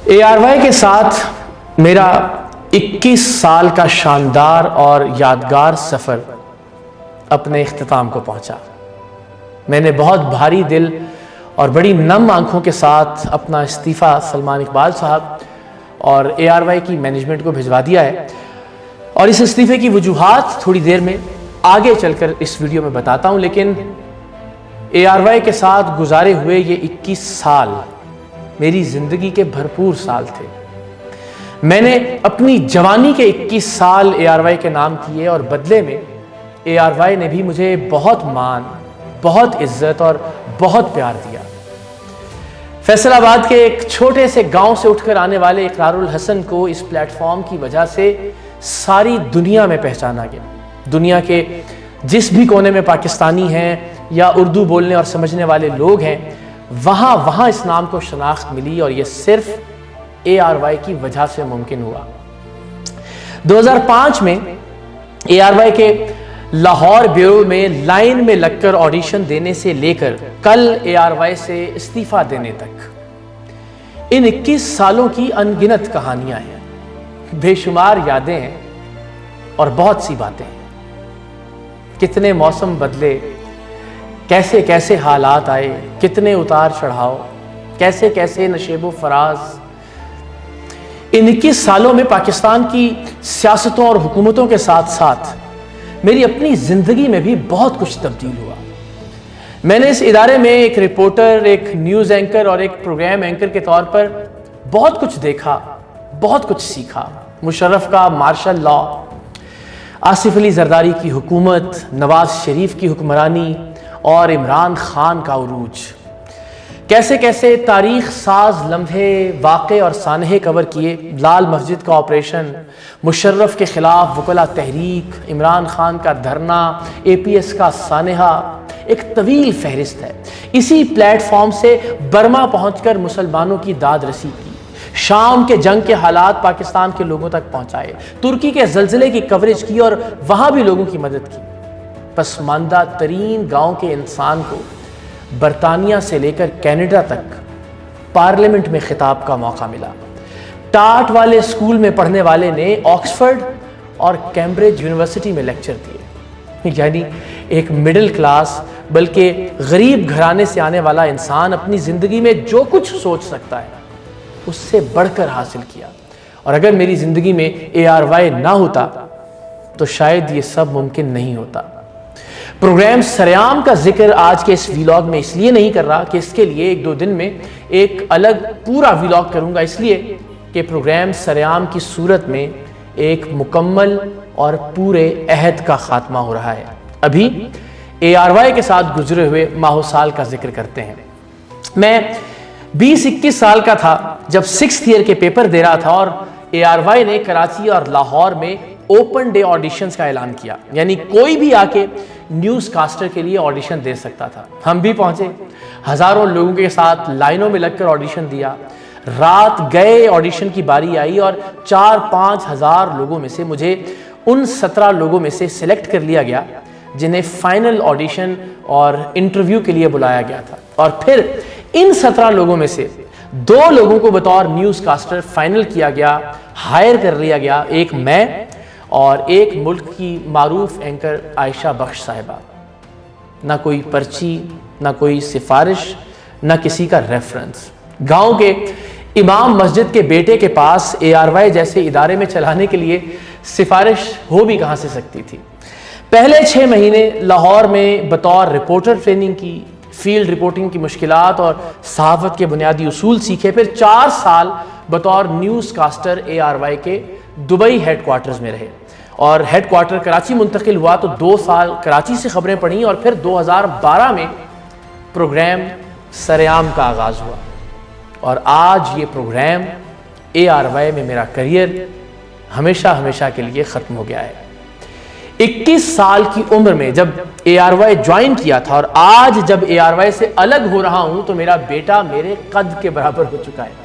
ARY کے ساتھ میرا 21 سال کا شاندار اور یادگار سفر اپنے اختتام کو پہنچا۔ میں نے بہت بھاری دل اور بڑی نم آنکھوں کے ساتھ اپنا استعفیٰ سلمان اقبال صاحب اور ARY کی مینجمنٹ کو بھجوا دیا ہے، اور اس استعفے کی وجوہات تھوڑی دیر میں آگے چل کر اس ویڈیو میں بتاتا ہوں۔ لیکن ARY کے ساتھ گزارے ہوئے یہ 21 سال میری زندگی کے بھرپور سال تھے۔ میں نے اپنی جوانی کے 21 سال ARY کے نام کیے، اور بدلے میں ARY نے بھی مجھے بہت مان، بہت عزت اور بہت پیار دیا۔ فیصل آباد کے ایک چھوٹے سے گاؤں سے اٹھ کر آنے والے اقرار الحسن کو اس پلیٹ فارم کی وجہ سے ساری دنیا میں پہچانا گیا۔ دنیا کے جس بھی کونے میں پاکستانی ہیں یا اردو بولنے اور سمجھنے والے لوگ ہیں، وہاں اس نام کو شناخت ملی، اور یہ صرف ARY کی وجہ سے ممکن ہوا۔ 2005 میں ARY کے لاہور بیورو میں لائن میں لگ کر آڈیشن دینے سے لے کر کل ARY سے استعفیٰ دینے تک، ان 21 سالوں کی انگنت کہانیاں ہیں، بے شمار یادیں ہیں اور بہت سی باتیں ہیں۔ کتنے موسم بدلے، کیسے کیسے حالات آئے، کتنے اتار چڑھاؤ، کیسے کیسے نشیب و فراز۔ ان 21 سالوں میں پاکستان کی سیاستوں اور حکومتوں کے ساتھ ساتھ میری اپنی زندگی میں بھی بہت کچھ تبدیل ہوا۔ میں نے اس ادارے میں ایک رپورٹر، ایک نیوز اینکر اور ایک پروگرام اینکر کے طور پر بہت کچھ دیکھا، بہت کچھ سیکھا۔ مشرف کا مارشل لا، آصف علی زرداری کی حکومت، نواز شریف کی حکمرانی اور عمران خان کا عروج، کیسے کیسے تاریخ ساز لمحے، واقع اور سانحے کور کیے۔ لال مسجد کا آپریشن، مشرف کے خلاف وکلا تحریک، عمران خان کا دھرنا، APS کا سانحہ، ایک طویل فہرست ہے۔ اسی پلیٹ فارم سے برما پہنچ کر مسلمانوں کی داد رسی کی، شام کے جنگ کے حالات پاکستان کے لوگوں تک پہنچائے، ترکی کے زلزلے کی کوریج کی اور وہاں بھی لوگوں کی مدد کی۔ پسماندہ ترین گاؤں کے انسان کو برطانیہ سے لے کر کینیڈا تک پارلیمنٹ میں خطاب کا موقع ملا۔ ٹاٹ والے اسکول میں پڑھنے والے نے آکسفرڈ اور کیمبرج یونیورسٹی میں لیکچر دیے۔ یعنی ایک مڈل کلاس بلکہ غریب گھرانے سے آنے والا انسان اپنی زندگی میں جو کچھ سوچ سکتا ہے اس سے بڑھ کر حاصل کیا، اور اگر میری زندگی میں ARY نہ ہوتا تو شاید یہ سب ممکن نہیں ہوتا۔ پروگرام سریام کا ذکر آج کے اس ویلاگ میں اس لیے نہیں کر رہا کہ اس کے لیے 1-2 دن میں ایک الگ پورا ویلاگ کروں گا، اس لیے کہ پروگرام سریام کی صورت میں ایک مکمل اور پورے عہد کا خاتمہ ہو رہا ہے۔ ابھی ARY کے ساتھ گزرے ہوئے ماہ و سال کا ذکر کرتے ہیں۔ میں 20-21 سال کا تھا جب 6th ایئر کے پیپر دے رہا تھا، اور ARY نے کراچی اور لاہور میں اوپن ڈے آڈیشنز کا اعلان کیا، یعنی کوئی بھی آ کے نیوز کاسٹر کے لیے آڈیشن دے سکتا تھا۔ ہم بھی پہنچے، ہزاروں لوگوں کے ساتھ لائنوں میں لگ کر آڈیشن دیا۔ رات گئے آڈیشن کی باری آئی، اور 4-5 ہزار لوگوں میں سے مجھے ان 17 لوگوں میں سے سلیکٹ کر لیا گیا جنہیں فائنل آڈیشن اور انٹرویو کے لیے بلایا گیا تھا، اور پھر ان 17 لوگوں میں سے 2 لوگوں کو بطور نیوز کاسٹر فائنل کیا گیا، ہائر کر لیا گیا، ایک میں اور ایک ملک کی معروف اینکر عائشہ بخش صاحبہ۔ نہ کوئی پرچی، نہ کوئی سفارش، نہ کسی کا ریفرنس۔ گاؤں کے امام مسجد کے بیٹے کے پاس ARY جیسے ادارے میں چلانے کے لیے سفارش ہو بھی کہاں سے سکتی تھی۔ پہلے 6 مہینے لاہور میں بطور رپورٹر ٹریننگ کی، فیلڈ رپورٹنگ کی مشکلات اور صحافت کے بنیادی اصول سیکھے۔ پھر 4 سال بطور نیوز کاسٹر ARY کے دبئی ہیڈ کوارٹرز میں رہے، اور ہیڈ کوارٹر کراچی منتقل ہوا تو 2 سال کراچی سے خبریں پڑھیں، اور پھر 2012 میں پروگرام سریام کا آغاز ہوا، اور آج یہ پروگرام ARY میں میرا کریئر ہمیشہ کے لیے ختم ہو گیا ہے۔ 21 سال کی عمر میں جب ARY جوائن کیا تھا، اور آج جب ARY سے الگ ہو رہا ہوں تو میرا بیٹا میرے قد کے برابر ہو چکا ہے۔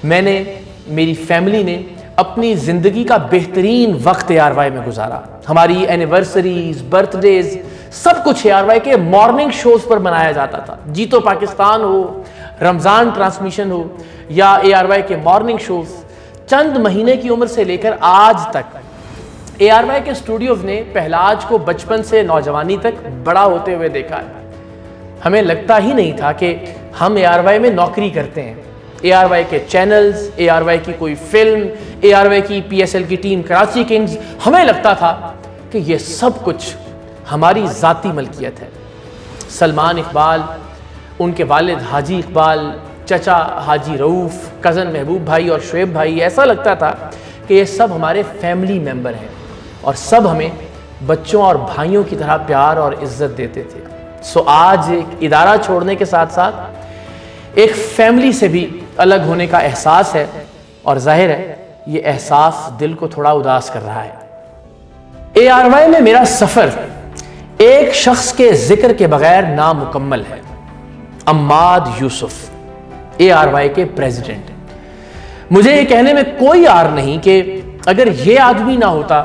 میں نے، میری فیملی نے اپنی زندگی کا بہترین وقت ARY میں گزارا۔ ہماری اینیورسریز، برتھ ڈیز، سب کچھ ARY کے مارننگ شوز پر منایا جاتا تھا۔ جی تو پاکستان ہو، رمضان ٹرانسمیشن ہو، یا ARY کے مارننگ شوز چند مہینے کی عمر سے لے کر آج تک ARY کے اسٹوڈیوز نے پہلاج کو بچپن سے نوجوانی تک بڑا ہوتے ہوئے دیکھا ہے۔ ہمیں لگتا ہی نہیں تھا کہ ہم ARY میں نوکری کرتے ہیں۔ ARY کے چینلز، ARY کی کوئی فلم، ARY کی PSL کی ٹیم کراچی کنگز، ہمیں لگتا تھا کہ یہ سب کچھ ہماری ذاتی ملکیت ہے۔ سلمان اقبال، ان کے والد حاجی اقبال، چچا حاجی رؤوف، کزن محبوب بھائی اور شعیب بھائی، ایسا لگتا تھا کہ یہ سب ہمارے فیملی ممبر ہیں اور سب ہمیں بچوں اور بھائیوں کی طرح پیار اور عزت دیتے تھے۔ آج ایک ادارہ چھوڑنے کے ساتھ ساتھ ایک فیملی سے بھی الگ ہونے کا احساس ہے، اور ظاہر ہے یہ احساس دل کو تھوڑا اداس کر رہا ہے۔ ARY میں میرا سفر ایک شخص کے ذکر کے بغیر نامکمل ہے۔ عماد یوسف ARY کے پریزیڈنٹ ہیں۔ مجھے یہ کہنے میں کوئی عار نہیں کہ اگر یہ آدمی نہ ہوتا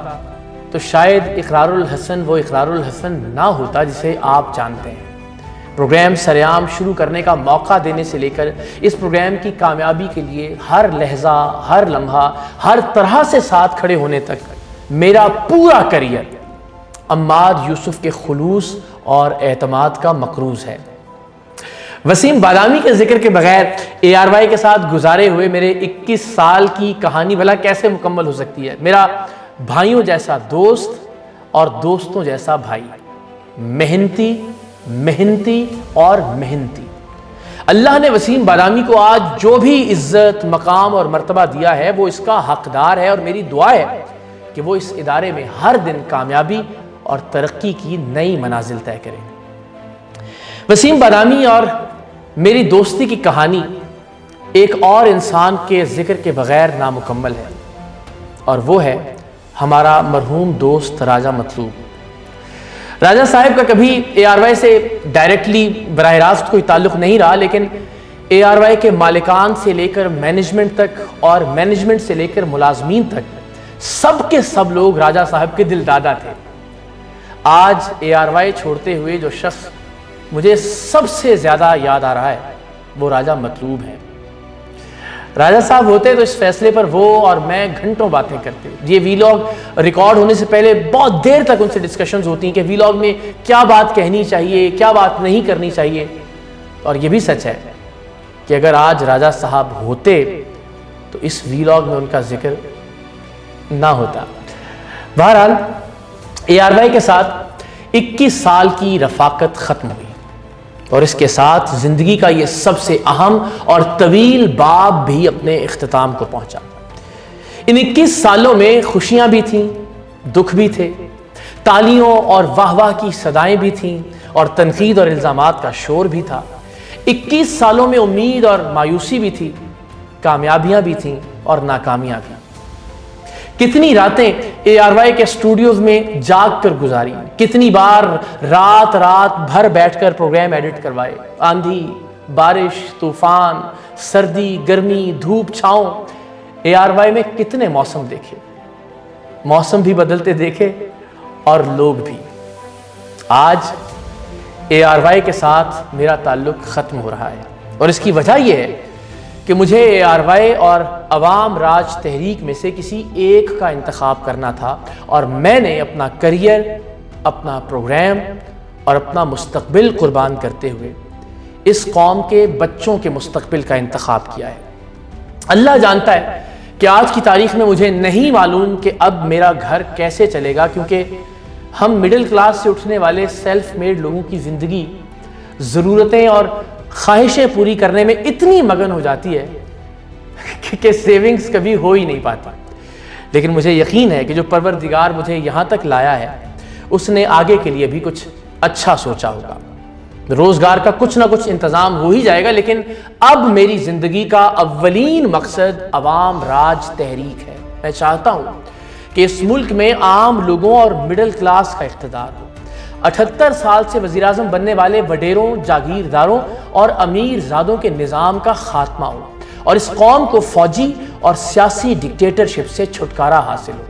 تو شاید اقرار الحسن وہ اقرار الحسن نہ ہوتا جسے آپ جانتے ہیں۔ پروگرام سریعام شروع کرنے کا موقع دینے سے لے کر اس پروگرام کی کامیابی کے لیے ہر لحظہ، ہر لمحہ، ہر طرح سے ساتھ کھڑے ہونے تک میرا پورا کریئر عماد یوسف کے خلوص اور اعتماد کا مقروض ہے۔ وسیم بادامی کے ذکر کے بغیر ARY کے ساتھ گزارے ہوئے میرے 21 سال کی کہانی بھلا کیسے مکمل ہو سکتی ہے؟ میرا بھائیوں جیسا دوست اور دوستوں جیسا بھائی، محنتی اور محنتی۔ اللہ نے وسیم بادامی کو آج جو بھی عزت، مقام اور مرتبہ دیا ہے وہ اس کا حقدار ہے، اور میری دعا ہے کہ وہ اس ادارے میں ہر دن کامیابی اور ترقی کی نئی منازل طے کرے۔ وسیم بادامی اور میری دوستی کی کہانی ایک اور انسان کے ذکر کے بغیر نامکمل ہے، اور وہ ہے ہمارا مرحوم دوست راجہ مطلوب۔ راجہ صاحب کا کبھی ARY سے ڈائریکٹلی براہ راست کوئی تعلق نہیں رہا، لیکن ARY کے مالکان سے لے کر مینجمنٹ تک اور مینجمنٹ سے لے کر ملازمین تک سب کے سب لوگ راجہ صاحب کے دل دادا تھے۔ آج ARY چھوڑتے ہوئے جو شخص مجھے سب سے زیادہ یاد آ رہا ہے وہ راجہ مطلوب ہے۔ راجہ صاحب ہوتے تو اس فیصلے پر وہ اور میں گھنٹوں باتیں کرتے۔ یہ ویلاگ ریکارڈ ہونے سے پہلے بہت دیر تک ان سے ڈسکشنز ہوتی ہیں کہ ویلاگ میں کیا بات کہنی چاہیے، کیا بات نہیں کرنی چاہیے، اور یہ بھی سچ ہے کہ اگر آج راجہ صاحب ہوتے تو اس ویلاگ میں ان کا ذکر نہ ہوتا۔ بہرحال ARY کے ساتھ 21 سال کی رفاقت ختم ہوئی، اور اس کے ساتھ زندگی کا یہ سب سے اہم اور طویل باب بھی اپنے اختتام کو پہنچا۔ ان 21 سالوں میں خوشیاں بھی تھیں، دکھ بھی تھے، تالیوں اور واہ واہ کی صدائیں بھی تھیں، اور تنقید اور الزامات کا شور بھی تھا۔ 21 سالوں میں امید اور مایوسی بھی تھی، کامیابیاں بھی تھیں اور ناکامیاں بھی۔ کتنی راتیں ARY کے اسٹوڈیوز میں جاگ کر گزاری، کتنی بار رات بھر بیٹھ کر پروگرام ایڈٹ کروائے، آندھی، بارش، طوفان، سردی، گرمی، دھوپ، چھاؤں، ARY میں کتنے موسم دیکھے، موسم بھی بدلتے دیکھے اور لوگ بھی۔ آج ARY کے ساتھ میرا تعلق ختم ہو رہا ہے، اور اس کی وجہ یہ ہے کہ مجھے ARY اور عوام راج تحریک میں سے کسی ایک کا انتخاب کرنا تھا، اور میں نے اپنا کریئر، اپنا پروگرام اور اپنا مستقبل قربان کرتے ہوئے اس قوم کے بچوں کے مستقبل کا انتخاب کیا ہے۔ اللہ جانتا ہے کہ آج کی تاریخ میں مجھے نہیں معلوم کہ اب میرا گھر کیسے چلے گا، کیونکہ ہم مڈل کلاس سے اٹھنے والے سیلف میڈ لوگوں کی زندگی ضرورتیں اور خواہشیں پوری کرنے میں اتنی مگن ہو جاتی ہے کہ سیونگز کبھی ہو ہی نہیں پاتی۔ لیکن مجھے یقین ہے کہ جو پروردگار مجھے یہاں تک لایا ہے اس نے آگے کے لیے بھی کچھ اچھا سوچا ہوگا۔ روزگار کا کچھ نہ کچھ انتظام ہو ہی جائے گا، لیکن اب میری زندگی کا اولین مقصد عوام راج تحریک ہے۔ میں چاہتا ہوں کہ اس ملک میں عام لوگوں اور مڈل کلاس کا اقتدار ہو۔ 78 سال سے وزیر اعظم بننے والے وڈیروں، جاگیرداروں اور امیر زادوں کے نظام کا خاتمہ ہو، اور اس قوم کو فوجی اور سیاسی ڈکٹیٹرشپ سے چھٹکارا حاصل ہو۔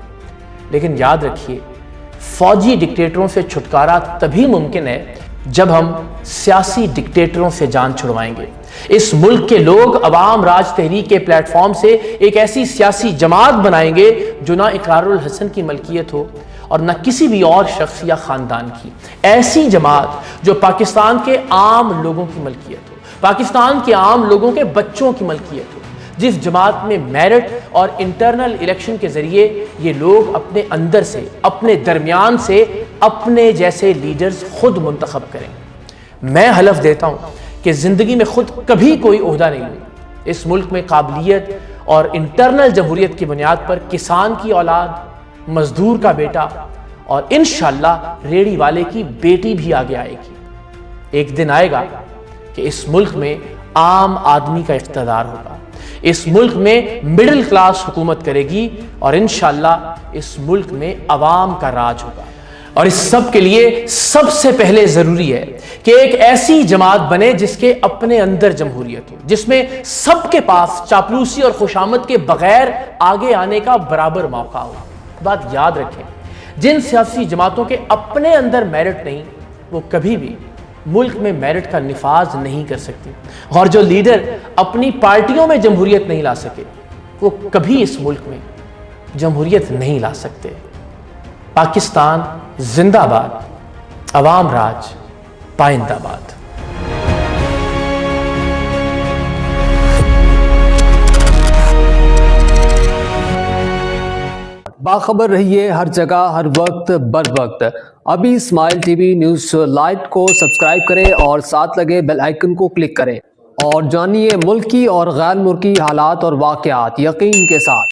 لیکن یاد رکھیے، فوجی ڈکٹیٹروں سے چھٹکارا تبھی ممکن ہے جب ہم سیاسی ڈکٹیٹروں سے جان چھڑوائیں گے۔ اس ملک کے لوگ عوام راج تحریک کے پلیٹ فارم سے ایک ایسی سیاسی جماعت بنائیں گے جو نہ اقرار الحسن کی ملکیت ہو اور نہ کسی بھی اور شخص یا خاندان کی، ایسی جماعت جو پاکستان کے عام لوگوں کی ملکیت ہو، پاکستان کے عام لوگوں کے بچوں کی ملکیت ہو، جس جماعت میں میرٹ اور انٹرنل الیکشن کے ذریعے یہ لوگ اپنے اندر سے، اپنے درمیان سے اپنے جیسے لیڈرز خود منتخب کریں۔ میں حلف دیتا ہوں کہ زندگی میں خود کبھی کوئی عہدہ نہیں لوں۔ اس ملک میں قابلیت اور انٹرنل جمہوریت کی بنیاد پر کسان کی اولاد، مزدور کا بیٹا اور انشاءاللہ ریڑھی والے کی بیٹی بھی آگے آئے گی۔ ایک دن آئے گا کہ اس ملک میں عام آدمی کا اقتدار ہوگا، اس ملک میں مڈل کلاس حکومت کرے گی اور انشاءاللہ اس ملک میں عوام کا راج ہوگا۔ اور اس سب کے لیے سب سے پہلے ضروری ہے کہ ایک ایسی جماعت بنے جس کے اپنے اندر جمہوریت ہو، جس میں سب کے پاس چاپلوسی اور خوشامد کے بغیر آگے آنے کا برابر موقع ہو۔ بات یاد رکھیں، جن سیاسی جماعتوں کے اپنے اندر میرٹ نہیں، وہ کبھی بھی ملک میں میرٹ کا نفاذ نہیں کر سکتی، اور جو لیڈر اپنی پارٹیوں میں جمہوریت نہیں لا سکے وہ کبھی اس ملک میں جمہوریت نہیں لا سکتے۔ پاکستان زندہ باد، عوام راج پائندہ باد۔ باخبر رہیے ہر جگہ ہر وقت بر وقت۔ ابھی smile T V news light کو سبسکرائب کریں اور ساتھ لگے بیل آئیکن کو کلک کریں اور جانیے ملکی اور غیر ملکی حالات اور واقعات یقین کے ساتھ۔